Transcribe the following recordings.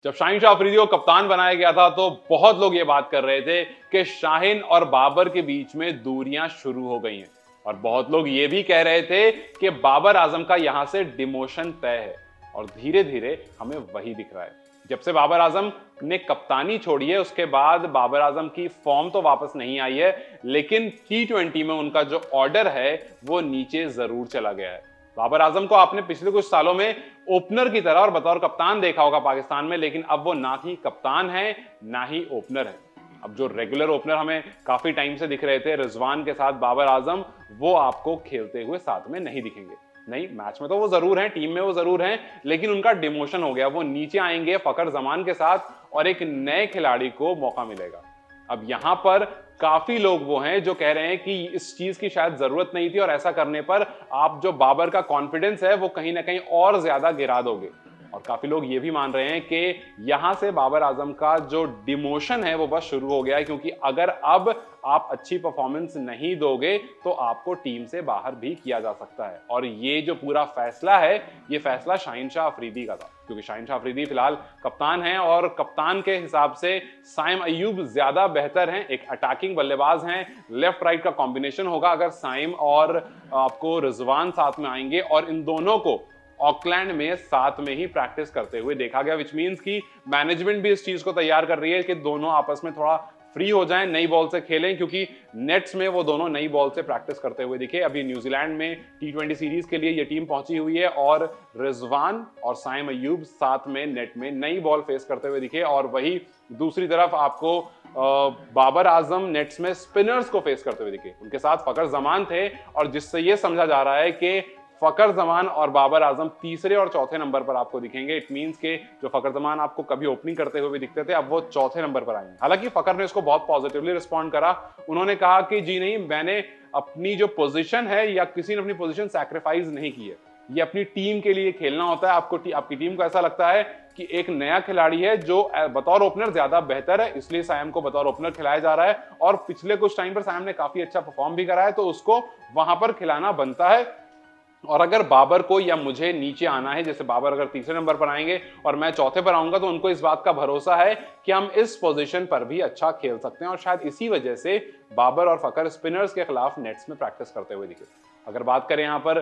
जब शाहीन शाह अफरीदी को कप्तान बनाया गया था तो बहुत लोग ये बात कर रहे थे कि शाहीन और बाबर के बीच में दूरियां शुरू हो गई हैं और बहुत लोग ये भी कह रहे थे कि बाबर आजम का यहां से डिमोशन तय है और धीरे धीरे हमें वही दिख रहा है। जब से बाबर आजम ने कप्तानी छोड़ी है उसके बाद बाबर आजम की फॉर्म तो वापस नहीं आई है, लेकिन T20 में उनका जो ऑर्डर है वो नीचे जरूर चला गया है। बाबर आजम को आपने पिछले कुछ सालों में ओपनर की तरह और बतौर कप्तान देखा होगा पाकिस्तान में, लेकिन अब वो ना ही कप्तान है ना ही ओपनर है। अब जो रेगुलर ओपनर हमें काफी टाइम से दिख रहे थे रिजवान के साथ बाबर आजम, वो आपको खेलते हुए साथ में नहीं दिखेंगे। नहीं, मैच में तो वो जरूर हैं, टीम में वो जरूर हैं, लेकिन उनका डिमोशन हो गया। वो नीचे आएंगे फखर जमान के साथ और एक नए खिलाड़ी को मौका मिलेगा। अब यहां पर काफी लोग वो हैं जो कह रहे हैं कि इस चीज की शायद जरूरत नहीं थी और ऐसा करने पर आप जो बाबर का कॉन्फिडेंस है वो कहीं ना कहीं और ज्यादा गिरा दोगे। और काफी लोग ये भी मान रहे हैं कि यहां से बाबर आजम का जो डिमोशन है वो बस शुरू हो गया है, क्योंकि अगर अब आप अच्छी परफॉर्मेंस नहीं दोगे तो आपको टीम से बाहर भी किया जा सकता है। और ये जो पूरा फैसला है ये फैसला शाहीन शाह अफरीदी का था, क्योंकि शाहीन शाह अफरीदी फिलहाल कप्तान हैं और कप्तान के हिसाब से साइम अय्यूब ज्यादा बेहतर हैं, एक अटैकिंग बल्लेबाज हैं। लेफ्ट राइट का कॉम्बिनेशन होगा अगर साइम और आपको रिजवान साथ में आएंगे, और इन दोनों को ऑकलैंड में साथ में ही प्रैक्टिस करते हुए देखा गया, विच मींस कि मैनेजमेंट भी इस चीज को तैयार कर रही है कि दोनों आपस में थोड़ा फ्री हो जाएं, नई बॉल से खेलें, क्योंकि नेट्स में वो दोनों नई बॉल से प्रैक्टिस करते हुए दिखे। अभी न्यूजीलैंड में T20 सीरीज के लिए ये टीम पहुंची हुई है और रिजवान और साइम अय्यूब साथ में नेट में नई बॉल फेस करते हुए दिखे। और वही दूसरी तरफ आपको बाबर आजम नेट्स में स्पिनर्स को फेस करते हुए दिखे। उनके साथ फखर जमान थे और जिससे ये समझा जा रहा है कि फखर जमान और बाबर आजम तीसरे और चौथे नंबर पर आपको दिखेंगे। इट मींस के जो फखर जमान आपको कभी ओपनिंग करते हुए दिखते थे अब वो चौथे नंबर पर आएंगे। हालांकि फखर ने इसको बहुत पॉजिटिवली रिस्पॉन्ड करा। उन्होंने कहा कि जी नहीं, मैंने अपनी जो पोजीशन है या किसी ने अपनी पोजीशन सैक्रिफाइस नहीं की है, ये अपनी टीम के लिए खेलना होता है। आपकी टीम को ऐसा लगता है कि एक नया खिलाड़ी है जो बतौर ओपनर ज्यादा बेहतर है, इसलिए साइम को बतौर ओपनर खिलाया जा रहा है और पिछले कुछ टाइम पर साइम ने काफी अच्छा परफॉर्म भी करा है, तो उसको वहां पर खिलाना बनता है। और अगर बाबर को या मुझे नीचे आना है, जैसे बाबर अगर तीसरे नंबर पर आएंगे और मैं चौथे पर आऊंगा, तो उनको इस बात का भरोसा है कि हम इस पोजीशन पर भी अच्छा खेल सकते हैं। और शायद इसी वजह से बाबर और फखर स्पिनर्स के खिलाफ नेट्स में प्रैक्टिस करते हुए दिखे। अगर बात करें यहाँ पर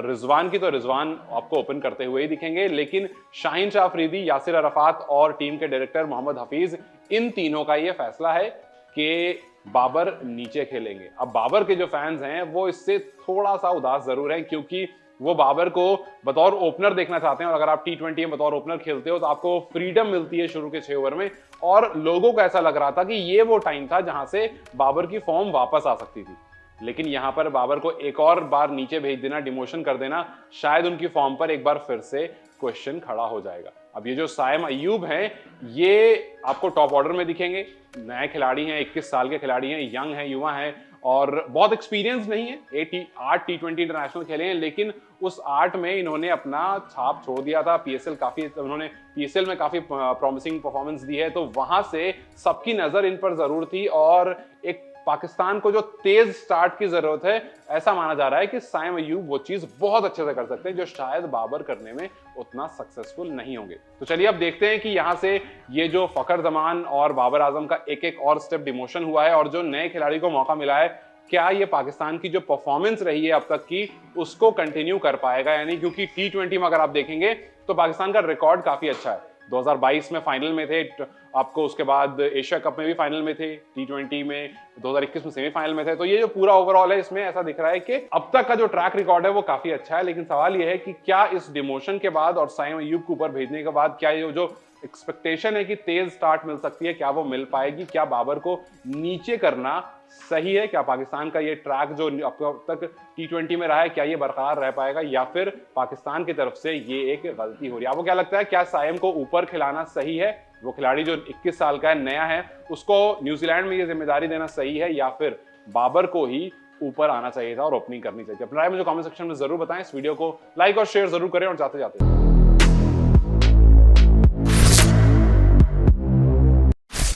रिजवान की, तो रिजवान आपको ओपन करते हुए ही दिखेंगे, लेकिन शाहीन शाह अफरीदी, यासिर अरफात और टीम के डायरेक्टर मोहम्मद हफीज, इन तीनों का यह फैसला है कि बाबर नीचे खेलेंगे। अब बाबर के जो फैंस हैं वो इससे थोड़ा सा उदास जरूर हैं, क्योंकि वो बाबर को बतौर ओपनर देखना चाहते हैं। और अगर आप T20 में बतौर ओपनर खेलते हो तो आपको फ्रीडम मिलती है शुरू के 6 ओवर में, और लोगों को ऐसा लग रहा था कि ये वो टाइम था जहां से बाबर की फॉर्म वापस आ सकती थी। लेकिन यहां पर बाबर को एक और बार नीचे भेज देना, डिमोशन कर देना, शायद उनकी फॉर्म पर एक बार फिर से क्वेश्चन खड़ा हो जाएगा। अब ये जो साइम अय्यूब हैं ये आपको टॉप ऑर्डर में दिखेंगे। नए खिलाड़ी हैं, 21 साल के खिलाड़ी हैं, यंग हैं, युवा हैं और बहुत एक्सपीरियंस नहीं है। 8 T20 इंटरनेशनल खेले हैं, लेकिन उस 8 में इन्होंने अपना छाप छोड़ दिया था। उन्होंने PSL में काफी प्रॉमिसिंग परफॉर्मेंस दी है, तो वहां से सबकी नजर इन पर जरूर थी। और एक पाकिस्तान को जो तेज स्टार्ट की जरूरत है, ऐसा माना जा रहा है कि साइम अय्यूब वो चीज बहुत अच्छे से कर सकते हैं जो शायद बाबर करने में उतना सक्सेसफुल नहीं होंगे। तो चलिए अब देखते हैं कि यहां से ये जो फखर जमान और बाबर आजम का एक एक और स्टेप डिमोशन हुआ है और जो नए खिलाड़ी को मौका मिला है, क्या ये पाकिस्तान की जो परफॉर्मेंस रही है अब तक की उसको कंटिन्यू कर पाएगा यानी, क्योंकि T20 में अगर आप देखेंगे तो पाकिस्तान का रिकॉर्ड काफी अच्छा है। 2022 में फाइनल में थे आपको, उसके बाद एशिया कप में भी फाइनल में थे, T20 में 2021 में सेमीफाइनल में थे। तो ये जो पूरा ओवरऑल है इसमें ऐसा दिख रहा है कि अब तक का जो ट्रैक रिकॉर्ड है वो काफी अच्छा है। लेकिन सवाल ये है कि क्या इस डिमोशन के बाद और साइम अय्यूब को ऊपर भेजने के बाद क्या ये जो एक्सपेक्टेशन है कि तेज स्टार्ट मिल सकती है, क्या वो मिल पाएगी? क्या बाबर को नीचे करना सही है? क्या पाकिस्तान का ये ट्रैक जो अब तक T20 में रहा है क्या ये बरकरार रह पाएगा, या फिर पाकिस्तान की तरफ से ये एक गलती हो रही है? आपको क्या लगता है, क्या साइम को ऊपर खिलाना सही है? वो खिलाड़ी जो 21 साल का है, नया है, उसको न्यूजीलैंड में ये जिम्मेदारी देना सही है, या फिर बाबर को ही ऊपर आना चाहिए था और ओपनिंग करनी चाहिए? अपना राय मुझे कमेंट सेक्शन में जरूर बताएं। इस वीडियो को लाइक और शेयर जरूर करें और जाते जाते